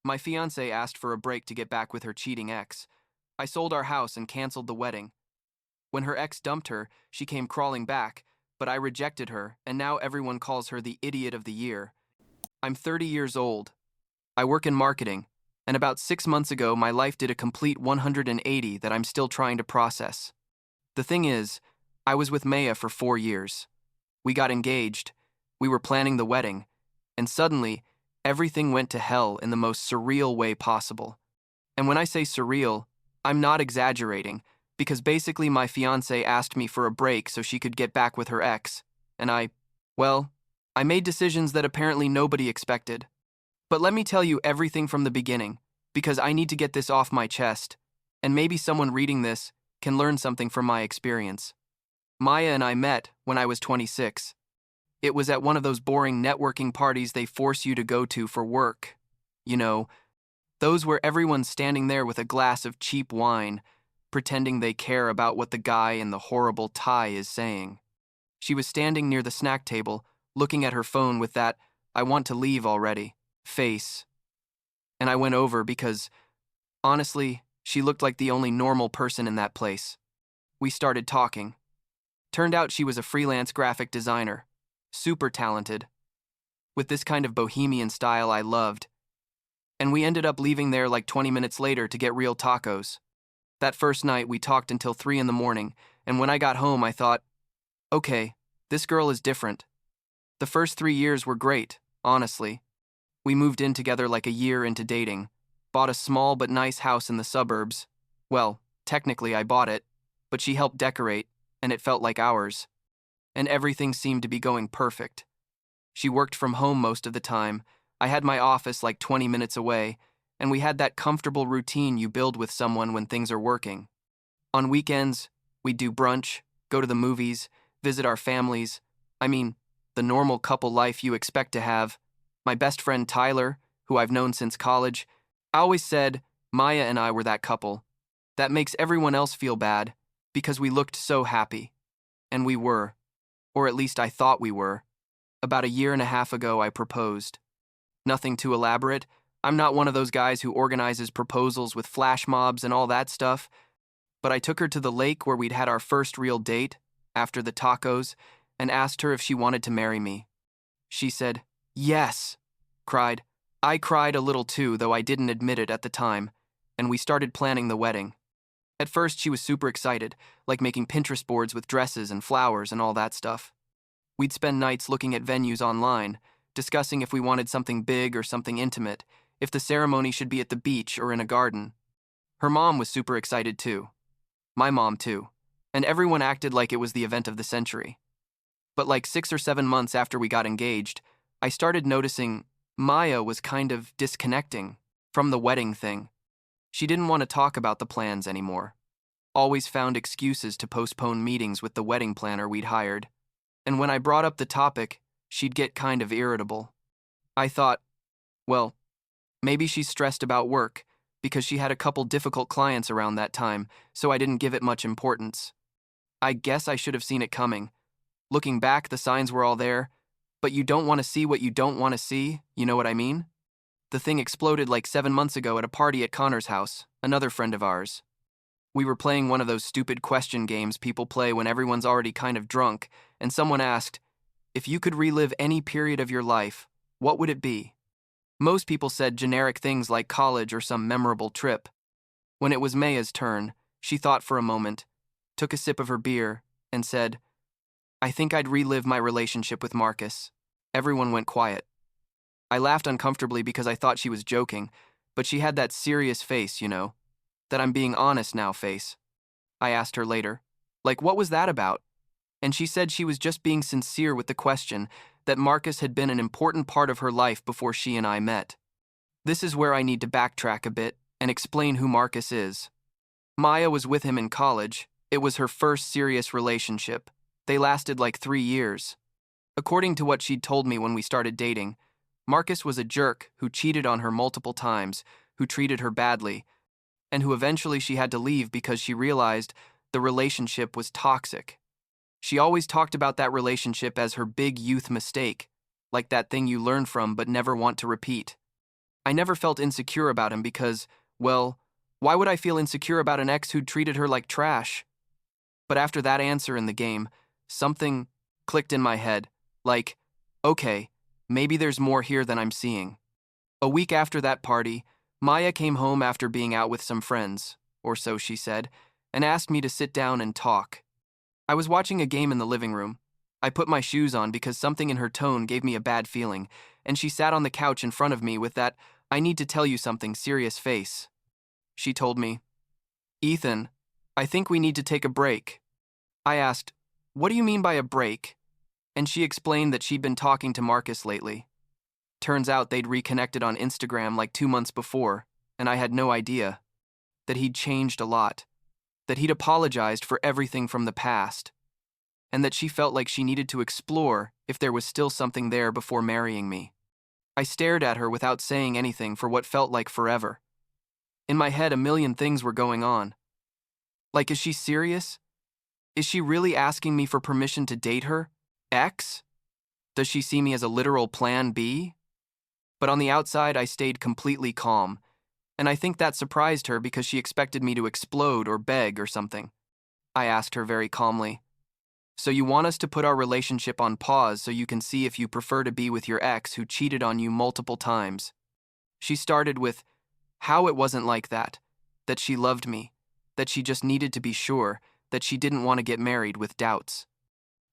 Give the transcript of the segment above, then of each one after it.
My fiancée asked for a break to get back with her cheating ex. I sold our house and canceled the wedding. When her ex dumped her, she came crawling back, but I rejected her, and now everyone calls her the idiot of the year. I'm 30 years old. I work in marketing, and about 6 months ago, my life did a complete 180 that I'm still trying to process. The thing is, I was with Maya for 4 years. We got engaged, we were planning the wedding, and suddenly, everything went to hell in the most surreal way possible. And when I say surreal, I'm not exaggerating, because basically my fiancée asked me for a break so she could get back with her ex, and well, I made decisions that apparently nobody expected. But let me tell you everything from the beginning, because I need to get this off my chest, and maybe someone reading this can learn something from my experience. Maya and I met when I was 26. It was at one of those boring networking parties they force you to go to for work. You know, those where everyone's standing there with a glass of cheap wine, pretending they care about what the guy in the horrible tie is saying. She was standing near the snack table, looking at her phone with that, "I want to leave already" face. And I went over because, honestly, she looked like the only normal person in that place. We started talking. Turned out she was a freelance graphic designer, super talented, with this kind of bohemian style I loved. And we ended up leaving there like 20 minutes later to get real tacos. That first night, we talked until 3 in the morning, and when I got home, I thought, okay, this girl is different. The first 3 years were great, honestly. We moved in together like a year into dating, bought a small but nice house in the suburbs. Well, technically I bought it, but she helped decorate, and it felt like ours. And everything seemed to be going perfect. She worked from home most of the time. I had my office like 20 minutes away, and we had that comfortable routine you build with someone when things are working. On weekends, we'd do brunch, go to the movies, visit our families. I mean, the normal couple life you expect to have. My best friend Tyler, who I've known since college, always said Maya and I were that couple. That makes everyone else feel bad, because we looked so happy. And we were. Or at least I thought we were. About a year and a half ago, I proposed. Nothing too elaborate. I'm not one of those guys who organizes proposals with flash mobs and all that stuff, but I took her to the lake where we'd had our first real date, after the tacos, and asked her if she wanted to marry me. She said, "Yes," cried. I cried a little too, though I didn't admit it at the time, and we started planning the wedding. At first, she was super excited, like making Pinterest boards with dresses and flowers and all that stuff. We'd spend nights looking at venues online, discussing if we wanted something big or something intimate, if the ceremony should be at the beach or in a garden. Her mom was super excited too. My mom too. And everyone acted like it was the event of the century. But like 6 or 7 months after we got engaged, I started noticing Maya was kind of disconnecting from the wedding thing. She didn't want to talk about the plans anymore. Always found excuses to postpone meetings with the wedding planner we'd hired. And when I brought up the topic, she'd get kind of irritable. I thought, well, maybe she's stressed about work, because she had a couple difficult clients around that time, so I didn't give it much importance. I guess I should have seen it coming. Looking back, the signs were all there, but you don't want to see what you don't want to see, you know what I mean? The thing exploded like 7 months ago at a party at Connor's house, another friend of ours. We were playing one of those stupid question games people play when everyone's already kind of drunk, and someone asked, if you could relive any period of your life, what would it be? Most people said generic things like college or some memorable trip. When it was Maya's turn, she thought for a moment, took a sip of her beer, and said, I think I'd relive my relationship with Marcus. Everyone went quiet. I laughed uncomfortably because I thought she was joking, but she had that serious face, you know, that I'm being honest now face. I asked her later, like, what was that about? And she said she was just being sincere with the question, that Marcus had been an important part of her life before she and I met. This is where I need to backtrack a bit and explain who Marcus is. Maya was with him in college. It was her first serious relationship. They lasted like 3 years. According to what she'd told me when we started dating, Marcus was a jerk who cheated on her multiple times, who treated her badly, and who eventually she had to leave because she realized the relationship was toxic. She always talked about that relationship as her big youth mistake, like that thing you learn from but never want to repeat. I never felt insecure about him because, well, why would I feel insecure about an ex who'd treated her like trash? But after that answer in the game, something clicked in my head, like, okay, maybe there's more here than I'm seeing. A week after that party, Maya came home after being out with some friends, or so she said, and asked me to sit down and talk. I was watching a game in the living room. I put my shoes on because something in her tone gave me a bad feeling, and she sat on the couch in front of me with that "I need to tell you something" serious face. She told me, "Ethan, I think we need to take a break." I asked, "What do you mean by a break?" And she explained that she'd been talking to Marcus lately. Turns out they'd reconnected on Instagram like 2 months before, and I had no idea. That he'd changed a lot. That he'd apologized for everything from the past. And that she felt like she needed to explore if there was still something there before marrying me. I stared at her without saying anything for what felt like forever. In my head, a million things were going on. Like, is she serious? Is she really asking me for permission to date her? Ex? Does she see me as a literal plan B? But on the outside, I stayed completely calm, and I think that surprised her because she expected me to explode or beg or something. I asked her very calmly, "So you want us to put our relationship on pause so you can see if you prefer to be with your ex who cheated on you multiple times?" She started with how it wasn't like that she loved me, that she just needed to be sure, that she didn't want to get married with doubts.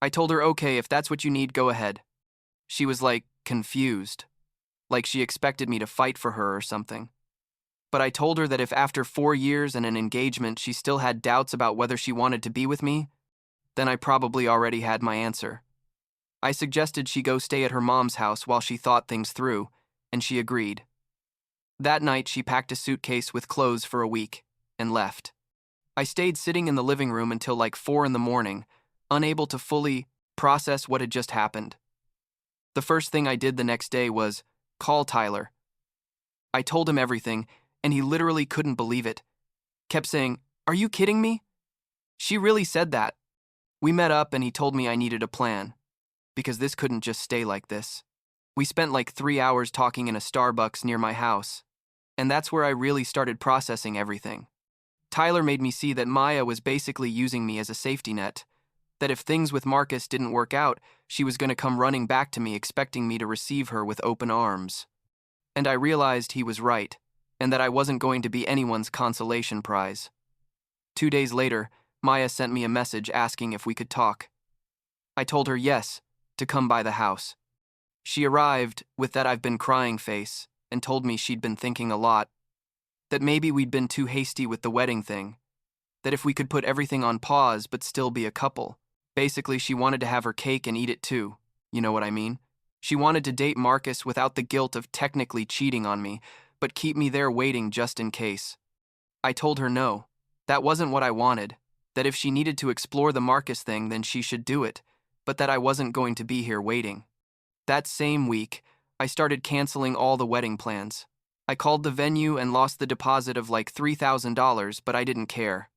I told her, okay, if that's what you need, go ahead. She was like, confused, like she expected me to fight for her or something. But I told her that if after 4 years and an engagement she still had doubts about whether she wanted to be with me, then I probably already had my answer. I suggested she go stay at her mom's house while she thought things through, and she agreed. That night she packed a suitcase with clothes for a week and left. I stayed sitting in the living room until like 4 in the morning, unable to fully process what had just happened. The first thing I did the next day was call Tyler. I told him everything, and he literally couldn't believe it. Kept saying, "Are you kidding me?" She really said that. We met up and he told me I needed a plan, because this couldn't just stay like this. We spent like 3 hours talking in a Starbucks near my house, and that's where I really started processing everything. Tyler made me see that Maya was basically using me as a safety net, that if things with Marcus didn't work out, she was going to come running back to me expecting me to receive her with open arms. And I realized he was right, and that I wasn't going to be anyone's consolation prize. 2 days later, Maya sent me a message asking if we could talk. I told her yes, to come by the house. She arrived with that "I've been crying" face and told me she'd been thinking a lot, that maybe we'd been too hasty with the wedding thing, that if we could put everything on pause but still be a couple. Basically, she wanted to have her cake and eat it too, you know what I mean? She wanted to date Marcus without the guilt of technically cheating on me, but keep me there waiting just in case. I told her no, that wasn't what I wanted, that if she needed to explore the Marcus thing then she should do it, but that I wasn't going to be here waiting. That same week, I started canceling all the wedding plans. I called the venue and lost the deposit of like $3,000, but I didn't care.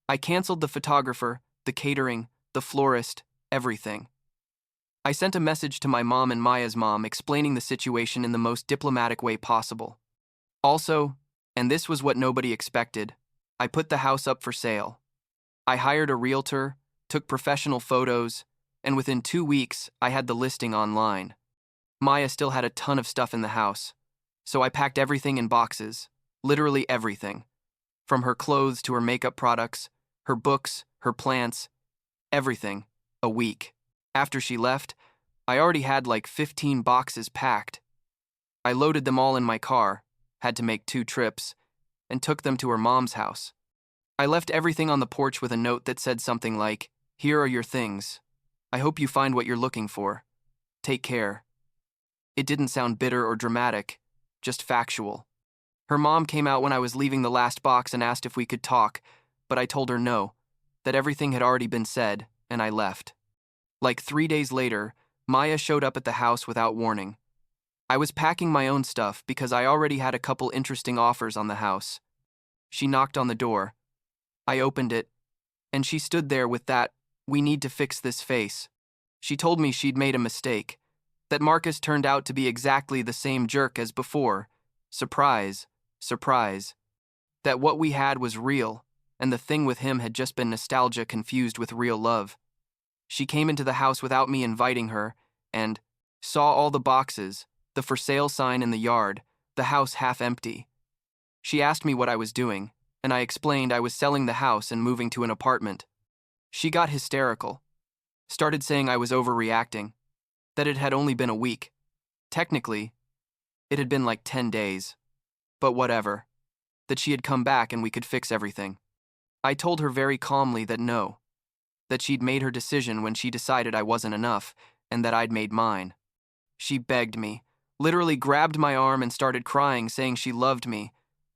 I canceled the photographer, the catering, the florist, everything. I sent a message to my mom and Maya's mom explaining the situation in the most diplomatic way possible. Also, and this was what nobody expected, I put the house up for sale. I hired a realtor, took professional photos, and within 2 weeks, I had the listing online. Maya still had a ton of stuff in the house, so I packed everything in boxes, literally everything. From her clothes to her makeup products, her books, her plants, everything, a week. After she left, I already had like 15 boxes packed. I loaded them all in my car, had to make 2 trips, and took them to her mom's house. I left everything on the porch with a note that said something like, "Here are your things. I hope you find what you're looking for. Take care." It didn't sound bitter or dramatic, just factual. Her mom came out when I was leaving the last box and asked if we could talk, but I told her no, that everything had already been said, and I left. Like 3 days later, Maya showed up at the house without warning. I was packing my own stuff because I already had a couple interesting offers on the house. She knocked on the door. I opened it, and she stood there with that "we need to fix this" face. She told me she'd made a mistake, that Marcus turned out to be exactly the same jerk as before, surprise, surprise, that what we had was real, and the thing with him had just been nostalgia confused with real love. She came into the house without me inviting her, and saw all the boxes, the for sale sign in the yard, the house half empty. She asked me what I was doing, and I explained I was selling the house and moving to an apartment. She got hysterical, started saying I was overreacting, that it had only been a week. Technically, it had been like 10 days. But whatever. That she had come back and we could fix everything. I told her very calmly that no, that she'd made her decision when she decided I wasn't enough, and that I'd made mine. She begged me, literally grabbed my arm and started crying, saying she loved me,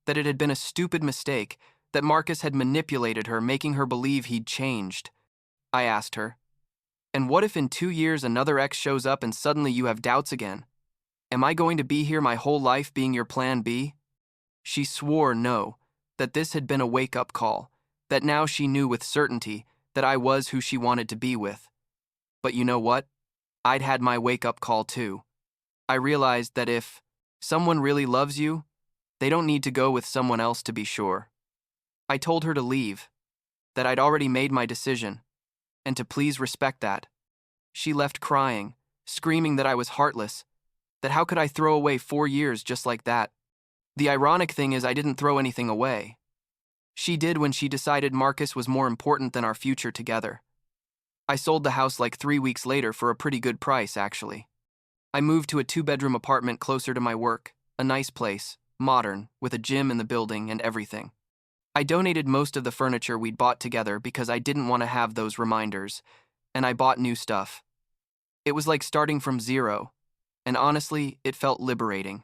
that it had been a stupid mistake, that Marcus had manipulated her, making her believe he'd changed. I asked her, and what if in 2 years another ex shows up and suddenly you have doubts again? Am I going to be here my whole life being your plan B? She swore no, that this had been a wake-up call, that now she knew with certainty that I was who she wanted to be with. But you know what? I'd had my wake-up call too. I realized that if someone really loves you, they don't need to go with someone else to be sure. I told her to leave, that I'd already made my decision, and to please respect that. She left crying, screaming that I was heartless, that how could I throw away 4 years just like that? The ironic thing is I didn't throw anything away. She did when she decided Marcus was more important than our future together. I sold the house like 3 weeks later for a pretty good price, actually. I moved to a 2-bedroom apartment closer to my work, a nice place, modern, with a gym in the building and everything. I donated most of the furniture we'd bought together because I didn't want to have those reminders, and I bought new stuff. It was like starting from zero, and honestly, it felt liberating.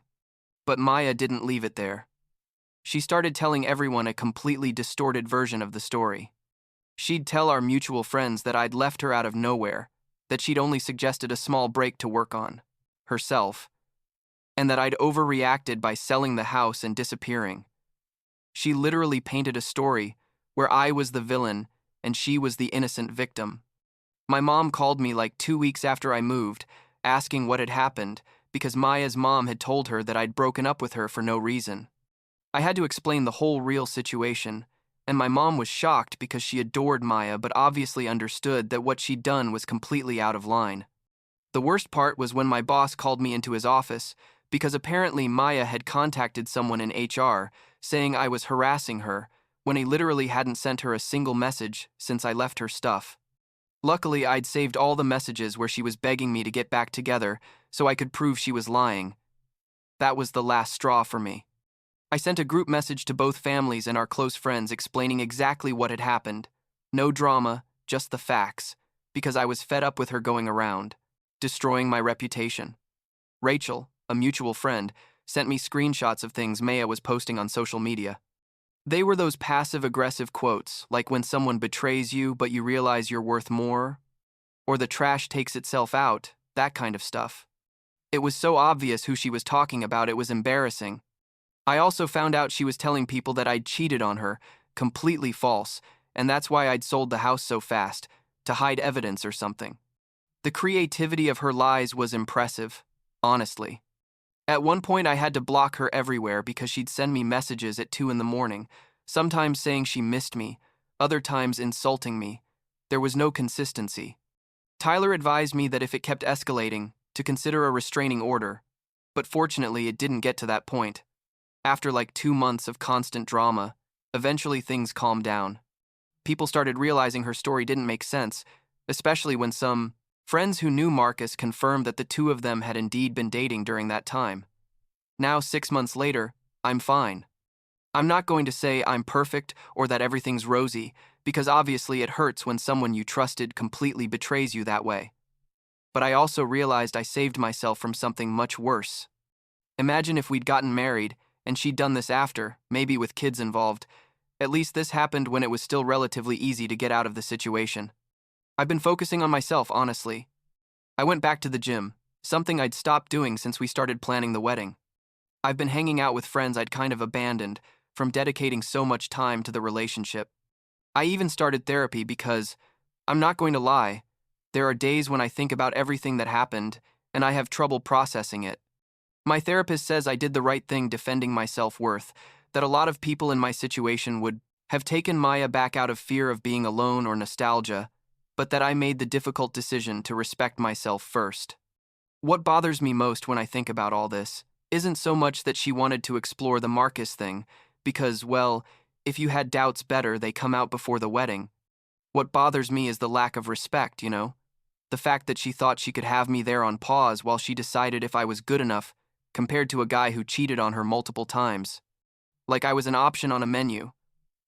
But Maya didn't leave it there. She started telling everyone a completely distorted version of the story. She'd tell our mutual friends that I'd left her out of nowhere, that she'd only suggested a small break to work on, herself, and that I'd overreacted by selling the house and disappearing. She literally painted a story where I was the villain and she was the innocent victim. My mom called me like 2 weeks after I moved, asking what had happened, because Maya's mom had told her that I'd broken up with her for no reason. I had to explain the whole real situation, and my mom was shocked because she adored Maya but obviously understood that what she'd done was completely out of line. The worst part was when my boss called me into his office because apparently Maya had contacted someone in HR saying I was harassing her when he literally hadn't sent her a single message since I left her stuff. Luckily, I'd saved all the messages where she was begging me to get back together so I could prove she was lying. That was the last straw for me. I sent a group message to both families and our close friends explaining exactly what had happened. No drama, just the facts, because I was fed up with her going around, destroying my reputation. Rachel, a mutual friend, sent me screenshots of things Maya was posting on social media. They were those passive-aggressive quotes, like when someone betrays you but you realize you're worth more, or the trash takes itself out, that kind of stuff. It was so obvious who she was talking about, it was embarrassing. I also found out she was telling people that I'd cheated on her, completely false, and that's why I'd sold the house so fast, to hide evidence or something. The creativity of her lies was impressive, honestly. At one point I had to block her everywhere because she'd send me messages at 2 in the morning, sometimes saying she missed me, other times insulting me. There was no consistency. Tyler advised me that if it kept escalating, to consider a restraining order, but fortunately it didn't get to that point. After like 2 months of constant drama, eventually things calmed down. People started realizing her story didn't make sense, especially when some friends who knew Marcus confirmed that the two of them had indeed been dating during that time. Now, 6 months later, I'm fine. I'm not going to say I'm perfect or that everything's rosy, because obviously it hurts when someone you trusted completely betrays you that way. But I also realized I saved myself from something much worse. Imagine if we'd gotten married, and she'd done this after, maybe with kids involved. At least this happened when it was still relatively easy to get out of the situation. I've been focusing on myself, honestly. I went back to the gym, something I'd stopped doing since we started planning the wedding. I've been hanging out with friends I'd kind of abandoned from dedicating so much time to the relationship. I even started therapy because, I'm not going to lie, there are days when I think about everything that happened and I have trouble processing it. My therapist says I did the right thing defending my self-worth, that a lot of people in my situation would have taken Maya back out of fear of being alone or nostalgia, but that I made the difficult decision to respect myself first. What bothers me most when I think about all this isn't so much that she wanted to explore the Marcus thing, because, well, if you had doubts better, they come out before the wedding. What bothers me is the lack of respect, you know? The fact that she thought she could have me there on pause while she decided if I was good enough, compared to a guy who cheated on her multiple times. Like I was an option on a menu.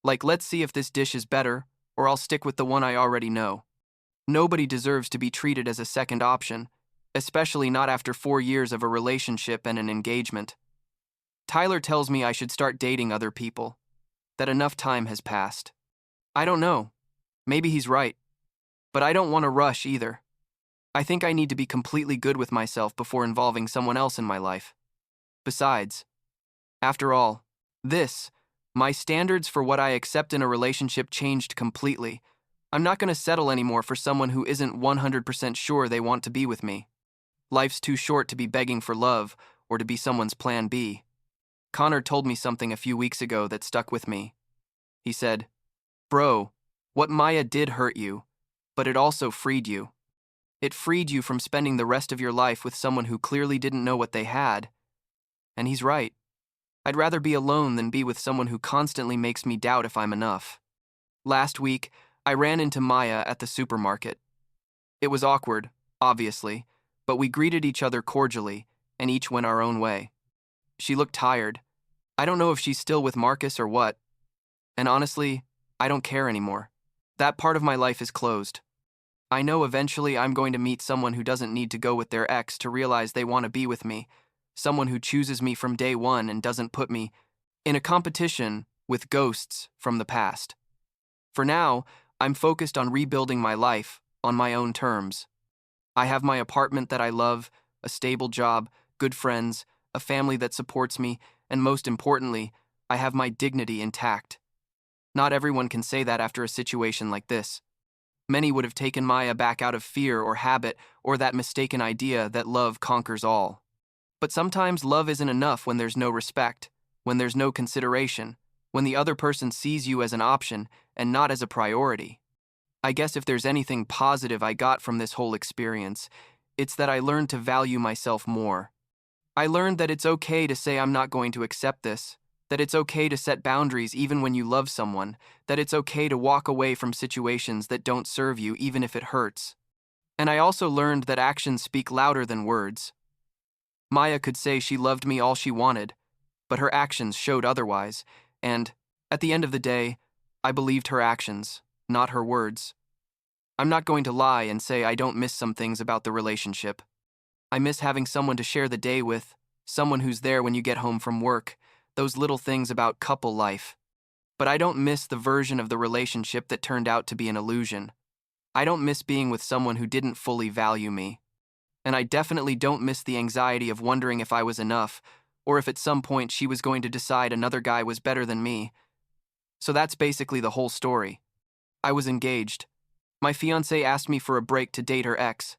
Like, let's see if this dish is better, or I'll stick with the one I already know. Nobody deserves to be treated as a second option, especially not after 4 years of a relationship and an engagement. Tyler tells me I should start dating other people, that enough time has passed. I don't know. Maybe he's right. But I don't want to rush either. I think I need to be completely good with myself before involving someone else in my life. Besides, after all, my standards for what I accept in a relationship changed completely. I'm not going to settle anymore for someone who isn't 100% sure they want to be with me. Life's too short to be begging for love or to be someone's plan B. Connor told me something a few weeks ago that stuck with me. He said, "Bro, what Maya did hurt you, but it also freed you. It freed you from spending the rest of your life with someone who clearly didn't know what they had." And he's right. I'd rather be alone than be with someone who constantly makes me doubt if I'm enough. Last week, I ran into Maya at the supermarket. It was awkward, obviously, but we greeted each other cordially, and each went our own way. She looked tired. I don't know if she's still with Marcus or what. And honestly, I don't care anymore. That part of my life is closed. I know eventually I'm going to meet someone who doesn't need to go with their ex to realize they want to be with me, someone who chooses me from day one and doesn't put me in a competition with ghosts from the past. For now, I'm focused on rebuilding my life on my own terms. I have my apartment that I love, a stable job, good friends, a family that supports me, and most importantly, I have my dignity intact. Not everyone can say that after a situation like this. Many would have taken Maya back out of fear or habit or that mistaken idea that love conquers all. But sometimes love isn't enough when there's no respect, when there's no consideration, when the other person sees you as an option and not as a priority. I guess if there's anything positive I got from this whole experience, it's that I learned to value myself more. I learned that it's okay to say I'm not going to accept this, that it's okay to set boundaries even when you love someone, that it's okay to walk away from situations that don't serve you even if it hurts. And I also learned that actions speak louder than words. Maya could say she loved me all she wanted, but her actions showed otherwise, and, at the end of the day, I believed her actions, not her words. I'm not going to lie and say I don't miss some things about the relationship. I miss having someone to share the day with, someone who's there when you get home from work, those little things about couple life. But I don't miss the version of the relationship that turned out to be an illusion. I don't miss being with someone who didn't fully value me. And I definitely don't miss the anxiety of wondering if I was enough, or if at some point she was going to decide another guy was better than me. So that's basically the whole story. I was engaged. My fiancée asked me for a break to date her ex.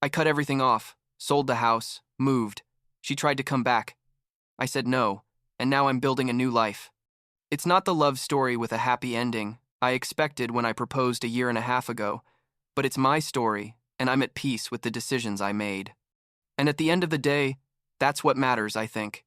I cut everything off, sold the house, moved. She tried to come back. I said no, and now I'm building a new life. It's not the love story with a happy ending I expected when I proposed a year and a half ago, but it's my story, and I'm at peace with the decisions I made. And at the end of the day, that's what matters, I think.